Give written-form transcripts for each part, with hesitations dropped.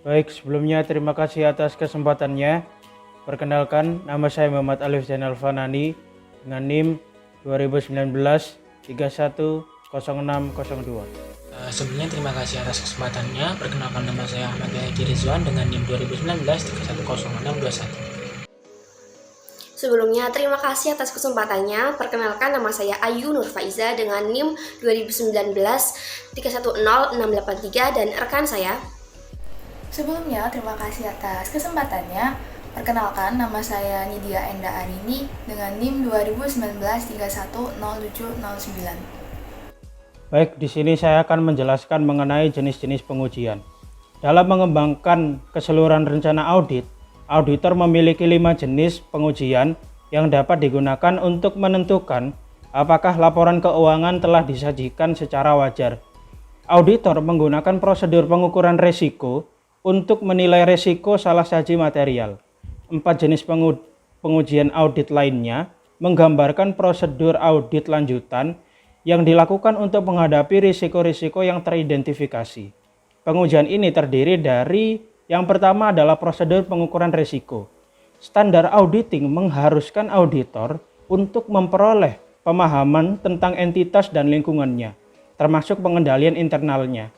Baik, sebelumnya terima kasih atas kesempatannya. Perkenalkan, nama saya Muhammad Alif Zainal Fanani dengan NIM 2019 310602. Sebelumnya terima kasih atas kesempatannya. Perkenalkan, nama saya Ahmad Yahya Rizwan dengan NIM 2019 310621. Sebelumnya, terima kasih atas kesempatannya. Perkenalkan, nama saya Ayu Nur Faiza dengan NIM 2019 310683 dan rekan saya. Sebelumnya, terima kasih atas kesempatannya. Perkenalkan, nama saya Nidia Enda Arini dengan NIM 2019 310709. Baik, di sini saya akan menjelaskan mengenai jenis-jenis pengujian. Dalam mengembangkan keseluruhan rencana audit, auditor memiliki 5 jenis pengujian yang dapat digunakan untuk menentukan apakah laporan keuangan telah disajikan secara wajar. Auditor menggunakan prosedur pengukuran risiko untuk menilai risiko salah saji material. 4 jenis pengujian audit lainnya menggambarkan prosedur audit lanjutan yang dilakukan untuk menghadapi risiko-risiko yang teridentifikasi. Pengujian ini terdiri dari yang pertama adalah prosedur pengukuran risiko. Standar auditing mengharuskan auditor untuk memperoleh pemahaman tentang entitas dan lingkungannya, termasuk pengendalian internalnya,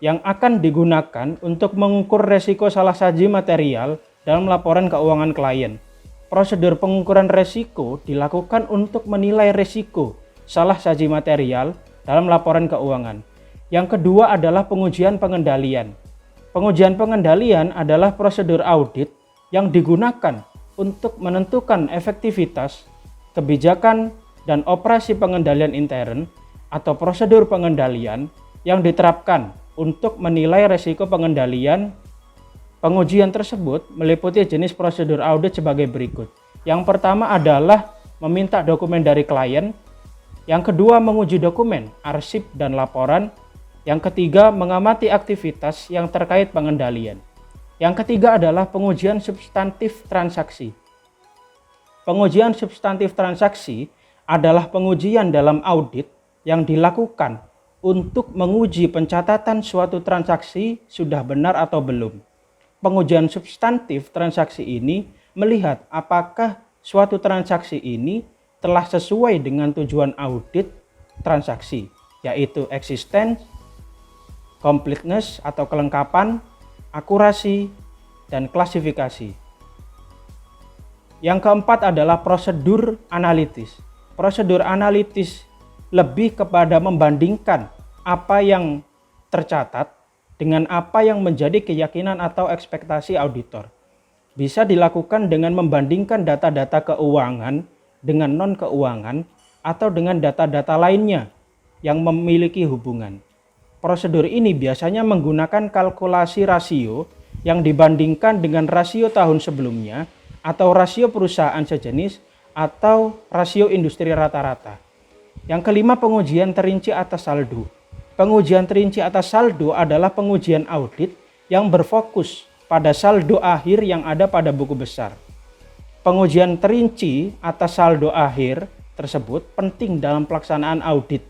yang akan digunakan untuk mengukur risiko salah saji material dalam laporan keuangan klien. Prosedur pengukuran risiko dilakukan untuk menilai risiko salah saji material dalam laporan keuangan. Yang kedua adalah pengujian pengendalian. Pengujian pengendalian adalah prosedur audit yang digunakan untuk menentukan efektivitas, kebijakan, dan operasi pengendalian intern atau prosedur pengendalian yang diterapkan untuk menilai risiko pengendalian. Pengujian tersebut meliputi jenis prosedur audit sebagai berikut. Yang pertama adalah meminta dokumen dari klien. Yang kedua, menguji dokumen, arsip, dan laporan. Yang ketiga, mengamati aktivitas yang terkait pengendalian. Yang ketiga adalah pengujian substantif transaksi. Pengujian substantif transaksi adalah pengujian dalam audit yang dilakukan untuk menguji pencatatan suatu transaksi sudah benar atau belum. Pengujian substantif transaksi ini melihat apakah suatu transaksi ini telah sesuai dengan tujuan audit transaksi, yaitu existence, completeness atau kelengkapan, akurasi, dan klasifikasi. Yang keempat adalah prosedur analitis. Prosedur analitis lebih kepada membandingkan apa yang tercatat dengan apa yang menjadi keyakinan atau ekspektasi auditor. Bisa dilakukan dengan membandingkan data-data keuangan dengan non-keuangan atau dengan data-data lainnya yang memiliki hubungan. Prosedur ini biasanya menggunakan kalkulasi rasio yang dibandingkan dengan rasio tahun sebelumnya atau rasio perusahaan sejenis atau rasio industri rata-rata. Yang kelima, pengujian terinci atas saldo. Pengujian terinci atas saldo adalah pengujian audit yang berfokus pada saldo akhir yang ada pada buku besar. Pengujian terinci atas saldo akhir tersebut penting dalam pelaksanaan audit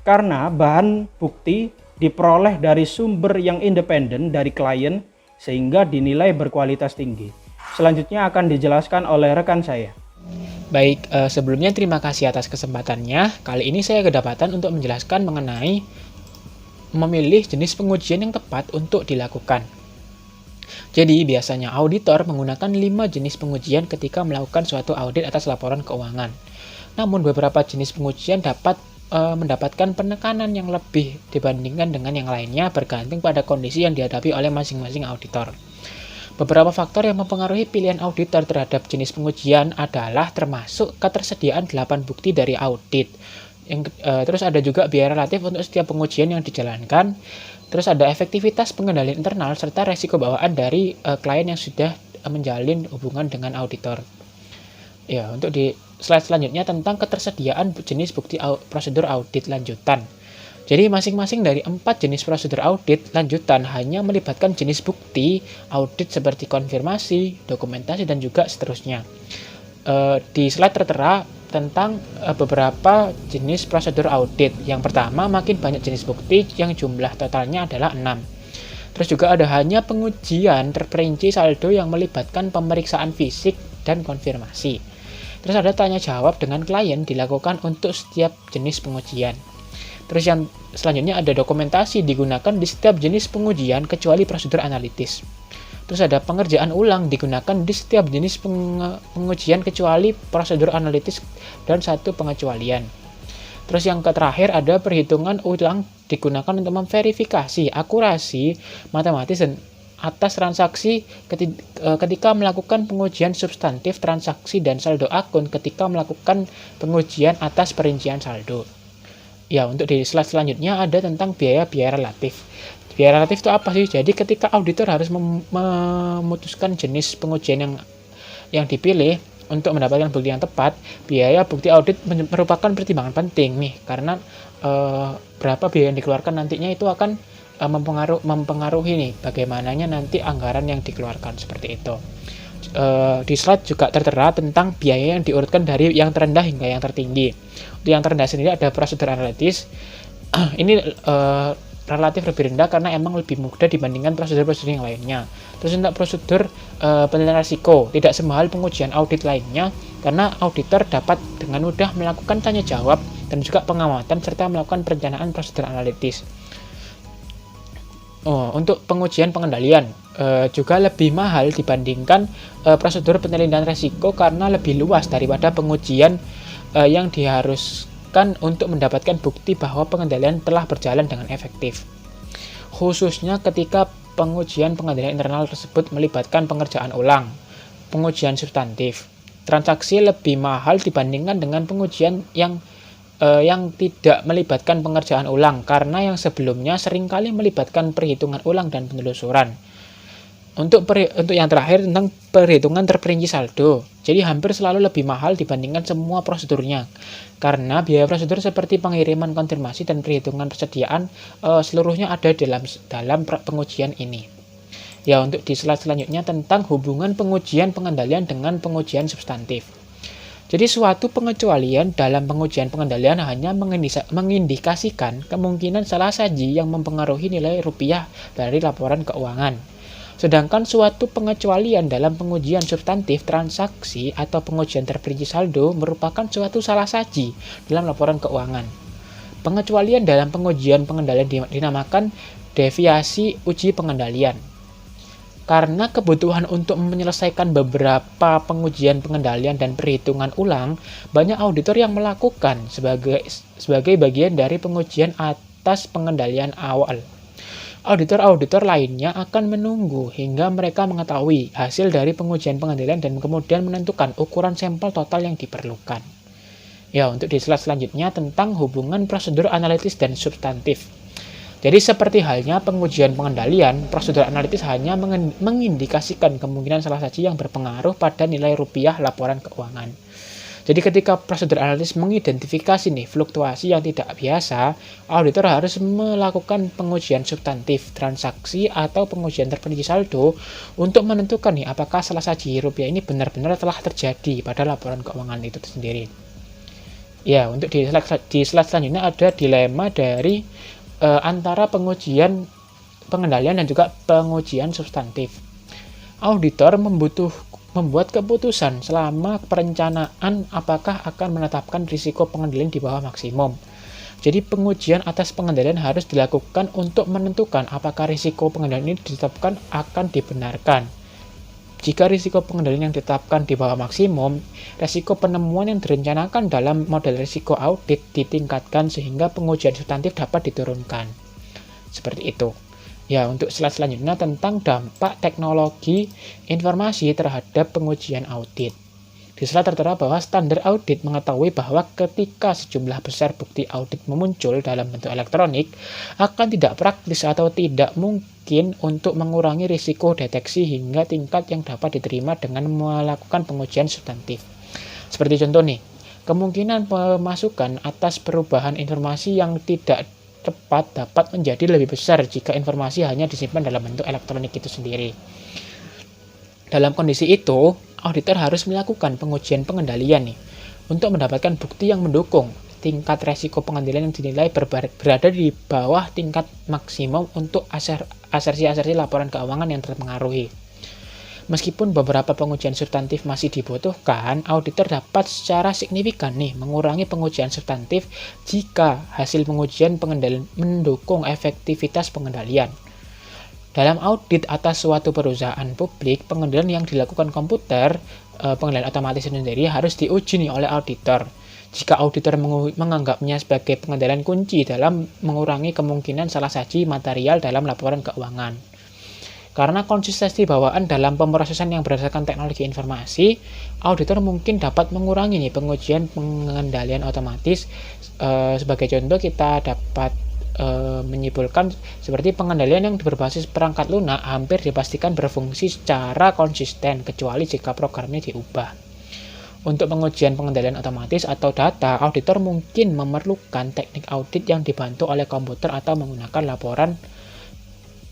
karena bahan bukti diperoleh dari sumber yang independen dari klien sehingga dinilai berkualitas tinggi. Selanjutnya akan dijelaskan oleh rekan saya. Baik, sebelumnya terima kasih atas kesempatannya. Kali ini saya kedapatan untuk menjelaskan mengenai memilih jenis pengujian yang tepat untuk dilakukan. Jadi, biasanya auditor menggunakan 5 jenis pengujian ketika melakukan suatu audit atas laporan keuangan. Namun, beberapa jenis pengujian dapat mendapatkan penekanan yang lebih dibandingkan dengan yang lainnya bergantung pada kondisi yang dihadapi oleh masing-masing auditor. Beberapa faktor yang mempengaruhi pilihan auditor terhadap jenis pengujian adalah termasuk ketersediaan 8 bukti dari audit. Terus ada juga biaya relatif untuk setiap pengujian yang dijalankan. Terus ada efektivitas pengendalian internal serta resiko bawaan dari klien yang sudah menjalin hubungan dengan auditor. Ya, untuk di slide selanjutnya tentang ketersediaan jenis bukti prosedur audit lanjutan. Jadi masing-masing dari 4 jenis prosedur audit lanjutan hanya melibatkan jenis bukti audit seperti konfirmasi, dokumentasi, dan juga seterusnya. Di slide tertera tentang beberapa jenis prosedur audit. Yang pertama, makin banyak jenis bukti yang jumlah totalnya adalah 6. Terus juga ada hanya pengujian terperinci saldo yang melibatkan pemeriksaan fisik dan konfirmasi. Terus ada tanya jawab dengan klien dilakukan untuk setiap jenis pengujian. Terus yang selanjutnya ada dokumentasi digunakan di setiap jenis pengujian kecuali prosedur analitis. Terus ada pengerjaan ulang digunakan di setiap jenis pengujian kecuali prosedur analitis dan satu pengecualian. Terus yang terakhir ada perhitungan ulang digunakan untuk memverifikasi akurasi matematis dan atas transaksi ketika melakukan pengujian substantif transaksi dan saldo akun ketika melakukan pengujian atas perincian saldo. Ya, untuk di slide selanjutnya ada tentang biaya-biaya relatif. Biaya relatif itu apa sih? Jadi ketika auditor harus memutuskan jenis pengujian yang dipilih untuk mendapatkan bukti yang tepat, biaya bukti audit merupakan pertimbangan penting nih, karena berapa biaya yang dikeluarkan nantinya itu akan mempengaruhi nih bagaimananya nanti anggaran yang dikeluarkan seperti itu. Di slide juga tertera tentang biaya yang diurutkan dari yang terendah hingga yang tertinggi. Untuk yang terendah sendiri ada prosedur analitis. Ini relatif lebih rendah karena emang lebih mudah dibandingkan prosedur-prosedur yang lainnya. Terus untuk prosedur penilaian risiko tidak semahal pengujian audit lainnya karena auditor dapat dengan mudah melakukan tanya jawab dan juga pengamatan serta melakukan perencanaan prosedur analitis. Untuk pengujian pengendalian juga lebih mahal dibandingkan prosedur penilaian risiko karena lebih luas daripada pengujian yang diharuskan untuk mendapatkan bukti bahwa pengendalian telah berjalan dengan efektif. Khususnya ketika pengujian pengendalian internal tersebut melibatkan pengerjaan ulang, pengujian substantif. Transaksi lebih mahal dibandingkan dengan pengujian yang tidak melibatkan pengerjaan ulang karena yang sebelumnya seringkali melibatkan perhitungan ulang dan penelusuran. Untuk yang terakhir tentang perhitungan terperinci saldo. Jadi hampir selalu lebih mahal dibandingkan semua prosedurnya. Karena biaya prosedur seperti pengiriman konfirmasi dan perhitungan persediaan seluruhnya ada dalam pengujian ini. Ya, untuk di slide selanjutnya tentang hubungan pengujian pengendalian dengan pengujian substantif. Jadi suatu pengecualian dalam pengujian pengendalian hanya mengindikasikan kemungkinan salah saji yang mempengaruhi nilai rupiah dari laporan keuangan. Sedangkan suatu pengecualian dalam pengujian substantif transaksi atau pengujian terperinci saldo merupakan suatu salah saji dalam laporan keuangan. Pengecualian dalam pengujian pengendalian dinamakan deviasi uji pengendalian. Karena kebutuhan untuk menyelesaikan beberapa pengujian pengendalian dan perhitungan ulang, banyak auditor yang melakukan sebagai bagian dari pengujian atas pengendalian awal. Auditor-auditor lainnya akan menunggu hingga mereka mengetahui hasil dari pengujian pengendalian dan kemudian menentukan ukuran sampel total yang diperlukan. Ya, untuk di slide selanjutnya tentang hubungan prosedur analitis dan substantif. Jadi seperti halnya pengujian pengendalian, prosedur analitis hanya mengindikasikan kemungkinan salah saji yang berpengaruh pada nilai rupiah laporan keuangan. Jadi ketika prosedur analitis mengidentifikasi fluktuasi yang tidak biasa, auditor harus melakukan pengujian substantif transaksi atau pengujian terperinci saldo untuk menentukan apakah salah saji rupiah ini benar-benar telah terjadi pada laporan keuangan itu sendiri. Ya, untuk di slide selanjutnya ada dilema dari antara pengujian pengendalian dan juga pengujian substantif. Auditor membuat keputusan selama perencanaan apakah akan menetapkan risiko pengendalian di bawah maksimum. Jadi pengujian atas pengendalian harus dilakukan untuk menentukan apakah risiko pengendalian ini ditetapkan akan dibenarkan. Jika risiko pengendalian yang ditetapkan di bawah maksimum, risiko penemuan yang direncanakan dalam model risiko audit ditingkatkan sehingga pengujian substantif dapat diturunkan. Seperti itu. Ya, untuk slide selanjutnya tentang dampak teknologi informasi terhadap pengujian audit. Di slide tertera bahwa standar audit mengetahui bahwa ketika sejumlah besar bukti audit memuncul dalam bentuk elektronik, akan tidak praktis atau tidak mungkin untuk mengurangi risiko deteksi hingga tingkat yang dapat diterima dengan melakukan pengujian substantif. Seperti contoh kemungkinan pemasukan atas perubahan informasi yang tidak tepat dapat menjadi lebih besar jika informasi hanya disimpan dalam bentuk elektronik itu sendiri. Dalam kondisi itu, auditor harus melakukan pengujian pengendalian untuk mendapatkan bukti yang mendukung tingkat resiko pengendalian yang dinilai berada di bawah tingkat maksimum untuk asersi-asersi laporan keuangan yang terpengaruhi. Meskipun beberapa pengujian substantif masih dibutuhkan, auditor dapat secara signifikan mengurangi pengujian substantif jika hasil pengujian pengendalian mendukung efektivitas pengendalian. Dalam audit atas suatu perusahaan publik, pengendalian yang dilakukan komputer, pengendalian otomatis sendiri harus diuji oleh auditor. Jika auditor menganggapnya sebagai pengendalian kunci dalam mengurangi kemungkinan salah saji material dalam laporan keuangan. Karena konsistensi bawaan dalam pemrosesan yang berdasarkan teknologi informasi, auditor mungkin dapat mengurangi pengujian pengendalian otomatis. Sebagai contoh, kita dapat menyimpulkan seperti pengendalian yang berbasis perangkat lunak hampir dipastikan berfungsi secara konsisten kecuali jika programnya diubah. Untuk pengujian pengendalian otomatis atau data, auditor mungkin memerlukan teknik audit yang dibantu oleh komputer atau menggunakan laporan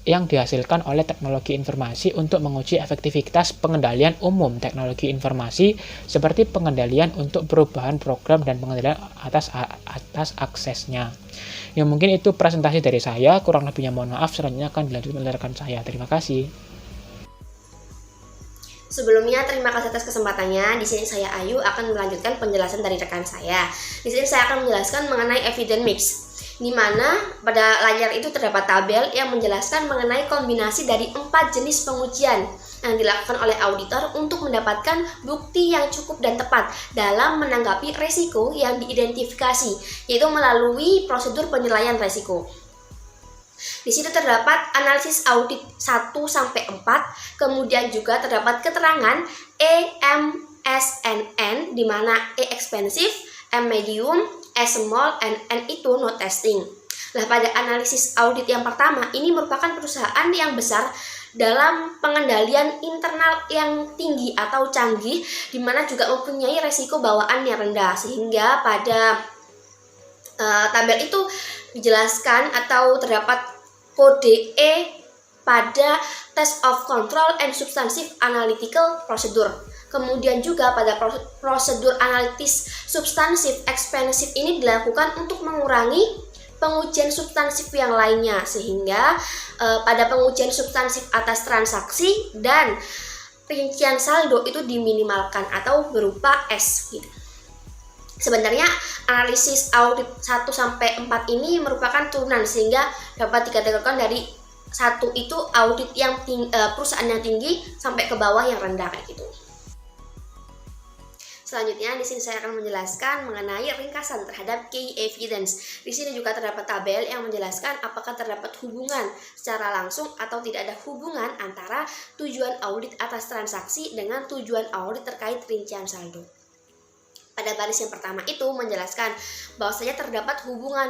yang dihasilkan oleh teknologi informasi untuk menguji efektivitas pengendalian umum teknologi informasi seperti pengendalian untuk perubahan program dan pengendalian atas aksesnya. Ya, mungkin itu presentasi dari saya, kurang lebihnya mohon maaf, selanjutnya akan dilanjutkan oleh rekan saya. Terima kasih. Sebelumnya, terima kasih atas kesempatannya. Di sini saya Ayu akan melanjutkan penjelasan dari rekan saya. Di sini saya akan menjelaskan mengenai evidence mix, di mana pada layar itu terdapat tabel yang menjelaskan mengenai kombinasi dari 4 jenis pengujian yang dilakukan oleh auditor untuk mendapatkan bukti yang cukup dan tepat dalam menanggapi resiko yang diidentifikasi, yaitu melalui prosedur penilaian resiko. Di situ terdapat analisis audit 1-4, kemudian juga terdapat keterangan EMSNN, di mana E expensive, M medium, S small, and N itu no testing. Nah, pada analisis audit yang pertama, ini merupakan perusahaan yang besar dalam pengendalian internal yang tinggi atau canggih, di mana juga mempunyai resiko bawaan yang rendah, sehingga pada tabel itu dijelaskan atau terdapat kode E pada test of control and substantive analytical procedure. Kemudian juga pada prosedur analitis substansif ekspensif ini dilakukan untuk mengurangi pengujian substansif yang lainnya, sehingga pada pengujian substansif atas transaksi dan rincian saldo itu diminimalkan atau berupa S gitu. Sebenarnya analisis audit 1-4 ini merupakan turunan, sehingga dapat dikategorikan dari 1 itu audit yang perusahaan yang tinggi sampai ke bawah yang rendah kayak gitu. Selanjutnya, di sini saya akan menjelaskan mengenai ringkasan terhadap key evidence. Di sini juga terdapat tabel yang menjelaskan apakah terdapat hubungan secara langsung atau tidak ada hubungan antara tujuan audit atas transaksi dengan tujuan audit terkait rincian saldo. Pada baris yang pertama itu menjelaskan bahwasanya terdapat hubungan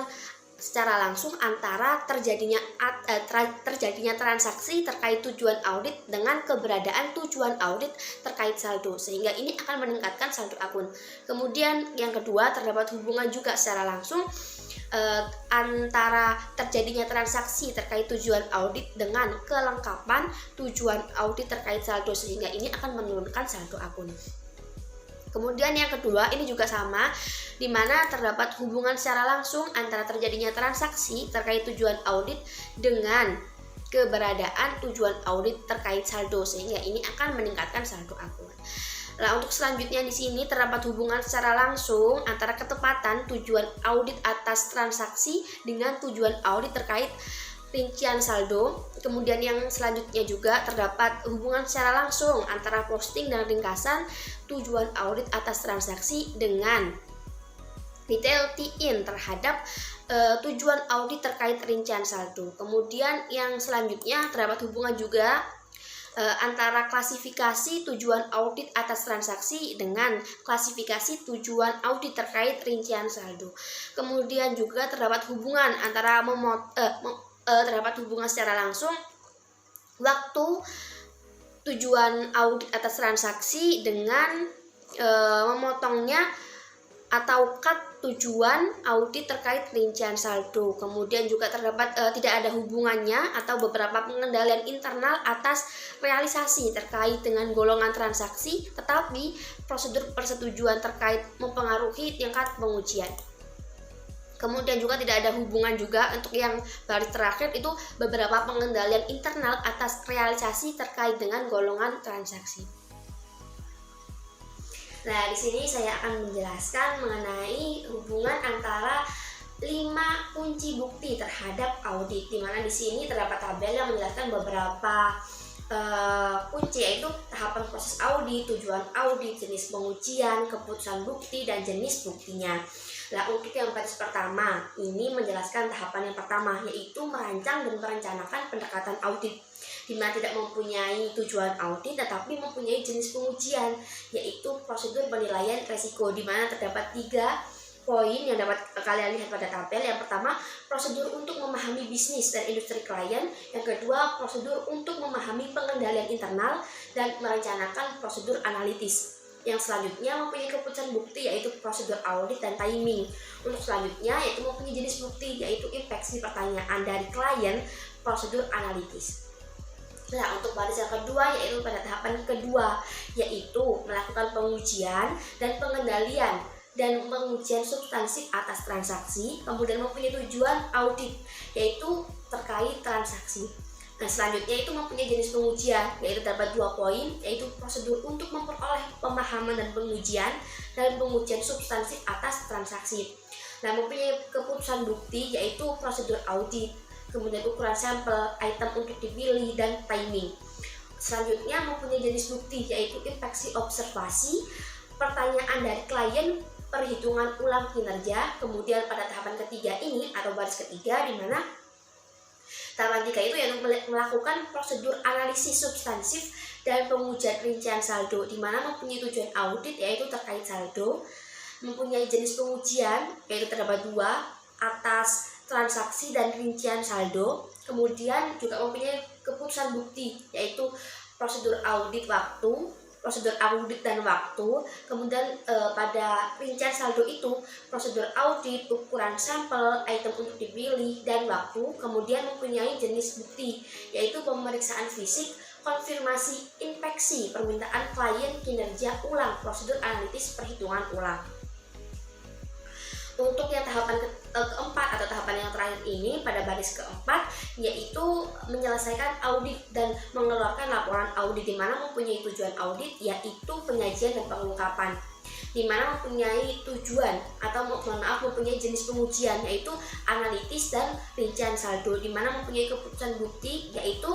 secara langsung antara terjadinya transaksi terkait tujuan audit dengan keberadaan tujuan audit terkait saldo, sehingga ini akan meningkatkan saldo akun. Kemudian yang kedua, terdapat hubungan juga secara langsung antara terjadinya transaksi terkait tujuan audit dengan kelengkapan tujuan audit terkait saldo, sehingga ini akan menurunkan saldo akun. Kemudian yang kedua, ini juga sama, di mana terdapat hubungan secara langsung antara terjadinya transaksi terkait tujuan audit dengan keberadaan tujuan audit terkait saldo, sehingga ini akan meningkatkan saldo akun. Nah, untuk selanjutnya di sini terdapat hubungan secara langsung antara ketepatan tujuan audit atas transaksi dengan tujuan audit terkait rincian saldo. Kemudian yang selanjutnya juga terdapat hubungan secara langsung antara posting dan ringkasan tujuan audit atas transaksi dengan detail tie-in terhadap tujuan audit terkait rincian saldo. Kemudian yang selanjutnya terdapat hubungan juga antara klasifikasi tujuan audit atas transaksi dengan klasifikasi tujuan audit terkait rincian saldo. Kemudian juga terdapat hubungan antara terdapat hubungan secara langsung waktu tujuan audit atas transaksi dengan memotongnya atau cut tujuan audit terkait rincian saldo. Kemudian juga terdapat tidak ada hubungannya atau beberapa pengendalian internal atas realisasi terkait dengan golongan transaksi, tetapi prosedur persetujuan terkait mempengaruhi tingkat pengujian. Kemudian juga tidak ada hubungan juga untuk yang baris terakhir itu beberapa pengendalian internal atas realisasi terkait dengan golongan transaksi. Nah, di sini saya akan menjelaskan mengenai hubungan antara 5 kunci bukti terhadap audit, di mana di sini terdapat tabel yang menjelaskan beberapa kunci, yaitu tahapan proses audit, tujuan audit, jenis pengujian, keputusan bukti, dan jenis buktinya. Nah, untuk yang baris pertama ini menjelaskan tahapan yang pertama, yaitu merancang dan merencanakan pendekatan audit, di mana tidak mempunyai tujuan audit tetapi mempunyai jenis pengujian, yaitu prosedur penilaian resiko, di mana terdapat 3 poin yang dapat kalian lihat pada tabel. Yang pertama, prosedur untuk memahami bisnis dan industri klien. Yang kedua, prosedur untuk memahami pengendalian internal dan merencanakan prosedur analitis. Yang selanjutnya mempunyai keputusan bukti, yaitu prosedur audit dan timing. Untuk selanjutnya yaitu mempunyai jenis bukti, yaitu inspeksi pertanyaan dari klien, prosedur analitis. Nah, untuk baris yang kedua yaitu pada tahapan kedua, yaitu melakukan pengujian dan pengendalian dan pengujian substansif atas transaksi, kemudian mempunyai tujuan audit, yaitu terkait transaksi. Nah, selanjutnya itu mempunyai jenis pengujian, yaitu terdapat 2 poin, yaitu prosedur untuk memperoleh pemahaman dan pengujian, dan pengujian substansif atas transaksi. Nah, mempunyai keputusan bukti, yaitu prosedur audit, kemudian ukuran sampel, item untuk dipilih, dan timing. Selanjutnya mempunyai jenis bukti, yaitu inspeksi observasi, pertanyaan dari klien, perhitungan ulang kinerja. Kemudian pada tahapan ketiga ini atau baris ketiga, di mana tahapan 3 itu yaitu melakukan prosedur analisis substansif dan pengujian rincian saldo, di mana mempunyai tujuan audit yaitu terkait saldo, mempunyai jenis pengujian yaitu terdapat 2 atas transaksi dan rincian saldo, kemudian juga mempunyai keputusan bukti yaitu prosedur audit waktu, prosedur audit dan waktu. Kemudian pada rincian saldo itu prosedur audit, ukuran sampel, item untuk dipilih, dan waktu. Kemudian mempunyai jenis bukti yaitu pemeriksaan fisik, konfirmasi, inspeksi, permintaan klien, kinerja ulang, prosedur analitis, perhitungan ulang. Untuk yang tahapan keempat atau tahapan yang terakhir ini pada baris keempat, yaitu menyelesaikan audit dan mengeluarkan laporan audit, di mana mempunyai tujuan audit yaitu penyajian dan pengungkapan, di mana mempunyai tujuan atau mempunyai jenis pengujian yaitu analitis dan rincian saldo, di mana mempunyai keputusan bukti yaitu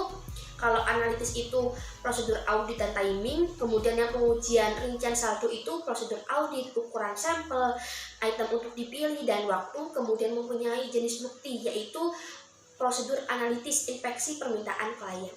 kalau analitis itu prosedur audit dan timing, kemudian yang pengujian rincian saldo itu prosedur audit, ukuran sampel, item untuk dipilih, dan waktu. Kemudian mempunyai jenis bukti yaitu prosedur analitis, inspeksi, permintaan klien.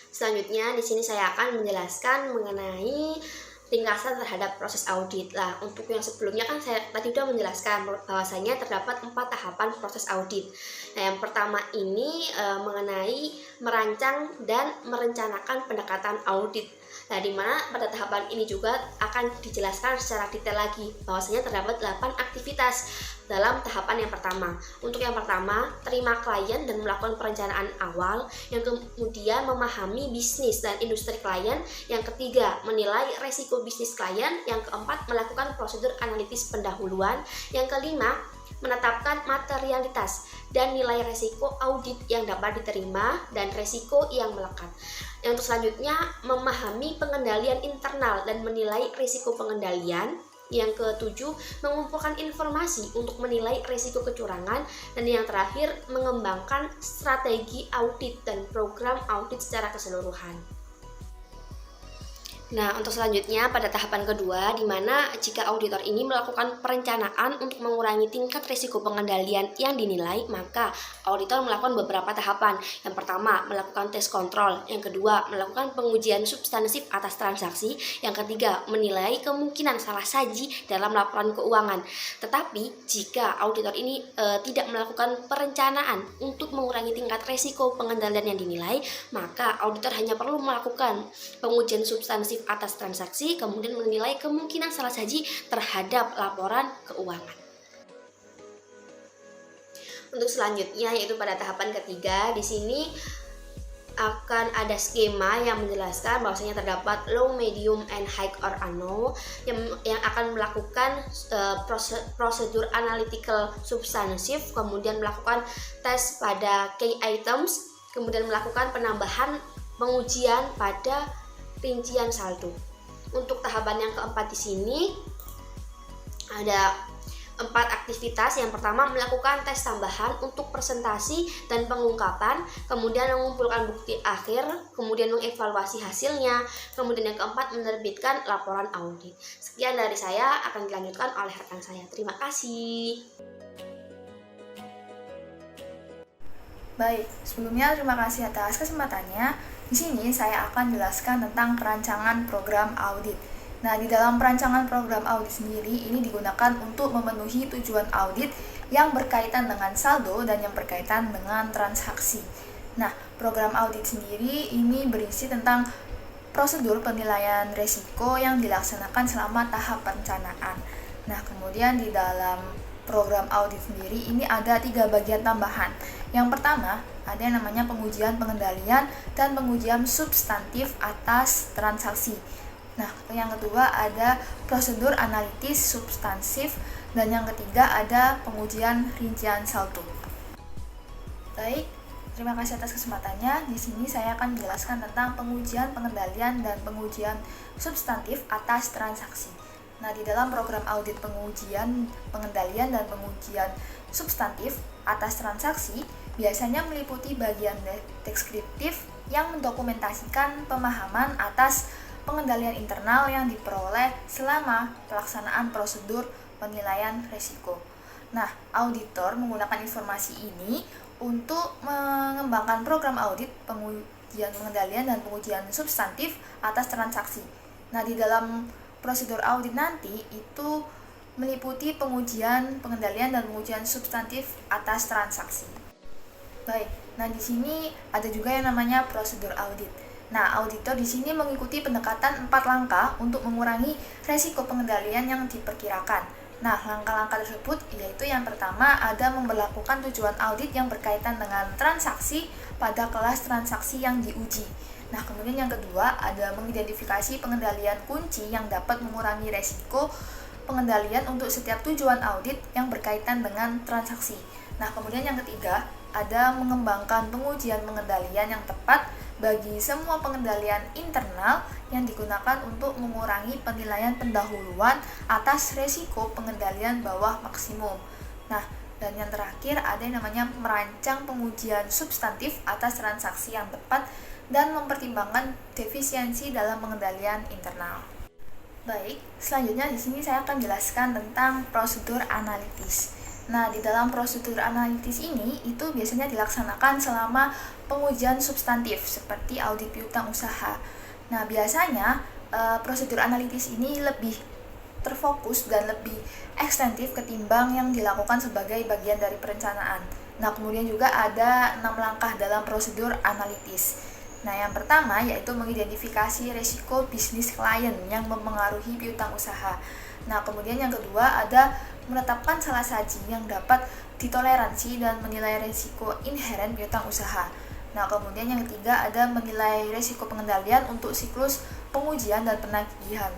Selanjutnya di sini saya akan menjelaskan mengenai ringkasan terhadap proses audit. Lah, untuk yang sebelumnya kan saya tadi sudah menjelaskan bahwasanya terdapat 4 tahapan proses audit. Nah, yang pertama ini mengenai merancang dan merencanakan pendekatan audit. Nah, di mana pada tahapan ini juga akan dijelaskan secara detail lagi bahwasanya terdapat 8 aktivitas dalam tahapan yang pertama. Untuk yang pertama, terima klien dan melakukan perencanaan awal. Yang kemudian memahami bisnis dan industri klien. Yang ketiga, menilai resiko bisnis klien. Yang keempat, melakukan prosedur analitis pendahuluan. Yang kelima, menetapkan materialitas dan nilai resiko audit yang dapat diterima dan resiko yang melekat. Yang selanjutnya, memahami pengendalian internal dan menilai resiko pengendalian. Yang ketujuh, mengumpulkan informasi untuk menilai risiko kecurangan. Dan yang terakhir, mengembangkan strategi audit dan program audit secara keseluruhan. Nah, untuk selanjutnya pada tahapan kedua, di mana jika auditor ini melakukan perencanaan untuk mengurangi tingkat risiko pengendalian yang dinilai, maka auditor melakukan beberapa tahapan. Yang pertama, melakukan tes kontrol. Yang kedua, melakukan pengujian substansif atas transaksi. Yang ketiga, menilai kemungkinan salah saji dalam laporan keuangan. Tetapi jika auditor ini tidak melakukan perencanaan untuk mengurangi tingkat risiko pengendalian yang dinilai, maka auditor hanya perlu melakukan pengujian substansif atas transaksi, kemudian menilai kemungkinan salah saji terhadap laporan keuangan. Untuk selanjutnya yaitu pada tahapan ketiga, di sini akan ada skema yang menjelaskan bahwasanya terdapat low, medium, and high or unknown yang akan melakukan prosedur analytical substantive, kemudian melakukan tes pada key items, kemudian melakukan penambahan pengujian pada rincian saldo. Untuk tahapan yang keempat di sini ada 4 aktivitas. Yang pertama, melakukan tes tambahan untuk presentasi dan pengungkapan, kemudian mengumpulkan bukti akhir, kemudian mengevaluasi hasilnya, kemudian yang keempat, menerbitkan laporan audit. Sekian dari saya, akan dilanjutkan oleh rekan saya. Terima kasih. Baik, sebelumnya terima kasih atas kesempatannya. Di sini saya akan jelaskan tentang perancangan program audit. Nah, di dalam perancangan program audit sendiri ini digunakan untuk memenuhi tujuan audit yang berkaitan dengan saldo dan yang berkaitan dengan transaksi. Nah, program audit sendiri ini berisi tentang prosedur penilaian risiko yang dilaksanakan selama tahap perencanaan. Nah, kemudian di dalam program audit sendiri ini ada 3 bagian tambahan. Yang pertama, ada yang namanya pengujian pengendalian dan pengujian substantif atas transaksi. Nah, yang kedua ada prosedur analitis substansif, dan yang ketiga ada pengujian rincian saldo. Baik, terima kasih atas kesempatannya. Di sini saya akan menjelaskan tentang pengujian pengendalian dan pengujian substantif atas transaksi. Nah, di dalam program audit pengujian pengendalian dan pengujian substantif atas transaksi biasanya meliputi bagian deskriptif yang mendokumentasikan pemahaman atas pengendalian internal yang diperoleh selama pelaksanaan prosedur penilaian risiko. Nah, auditor menggunakan informasi ini untuk mengembangkan program audit pengujian pengendalian dan pengujian substantif atas transaksi. Nah, di dalam prosedur audit nanti itu meliputi pengujian pengendalian dan pengujian substantif atas transaksi. Baik, nah di sini ada juga yang namanya prosedur audit. Nah, auditor di sini mengikuti pendekatan 4 langkah untuk mengurangi resiko pengendalian yang diperkirakan. Nah, langkah-langkah tersebut yaitu yang pertama ada memberlakukan tujuan audit yang berkaitan dengan transaksi pada kelas transaksi yang diuji. Nah, kemudian yang kedua ada mengidentifikasi pengendalian kunci yang dapat mengurangi resiko pengendalian untuk setiap tujuan audit yang berkaitan dengan transaksi. Nah, kemudian yang ketiga ada mengembangkan pengujian pengendalian yang tepat bagi semua pengendalian internal yang digunakan untuk mengurangi penilaian pendahuluan atas resiko pengendalian bawah maksimum. Nah, dan yang terakhir ada yang namanya merancang pengujian substantif atas transaksi yang tepat dan mempertimbangkan defisiensi dalam pengendalian internal. Baik, selanjutnya di sini saya akan jelaskan tentang prosedur analitis. Nah, di dalam prosedur analitis ini itu biasanya dilaksanakan selama pengujian substantif seperti audit piutang usaha. Nah, biasanya prosedur analitis ini lebih terfokus dan lebih ekstensif ketimbang yang dilakukan sebagai bagian dari perencanaan. Nah, kemudian juga ada 6 langkah dalam prosedur analitis. Nah, yang pertama yaitu mengidentifikasi risiko bisnis klien yang mempengaruhi piutang usaha. Nah, kemudian yang kedua ada menetapkan salah saji yang dapat ditoleransi dan menilai risiko inheren piutang usaha. Nah, kemudian yang ketiga ada menilai risiko pengendalian untuk siklus pengujian dan penagihan.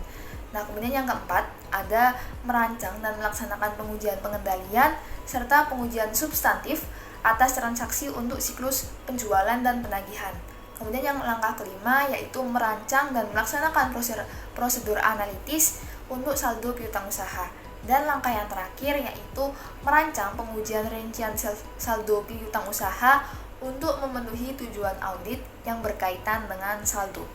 Nah, kemudian yang keempat ada merancang dan melaksanakan pengujian pengendalian serta pengujian substantif atas transaksi untuk siklus penjualan dan penagihan. Kemudian yang langkah kelima yaitu merancang dan melaksanakan prosedur analitis untuk saldo piutang usaha. Dan langkah yang terakhir yaitu merancang pengujian rincian saldo piutang usaha untuk memenuhi tujuan audit yang berkaitan dengan saldo.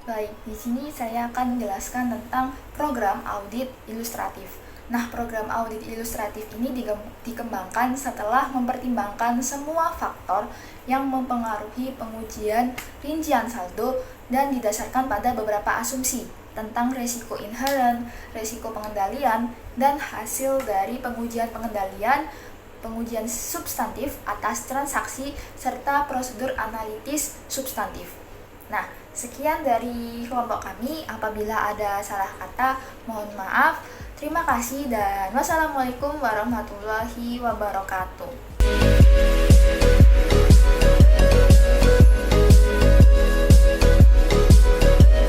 Baik, di sini saya akan menjelaskan tentang program audit ilustratif. Nah, program audit ilustratif ini dikembangkan setelah mempertimbangkan semua faktor yang mempengaruhi pengujian rincian saldo dan didasarkan pada beberapa asumsi tentang risiko inheren, risiko pengendalian, dan hasil dari pengujian pengendalian, pengujian substantif atas transaksi, serta prosedur analitis substantif. Nah, sekian dari kelompok kami. Apabila ada salah kata, mohon maaf. Terima kasih dan wassalamualaikum warahmatullahi wabarakatuh.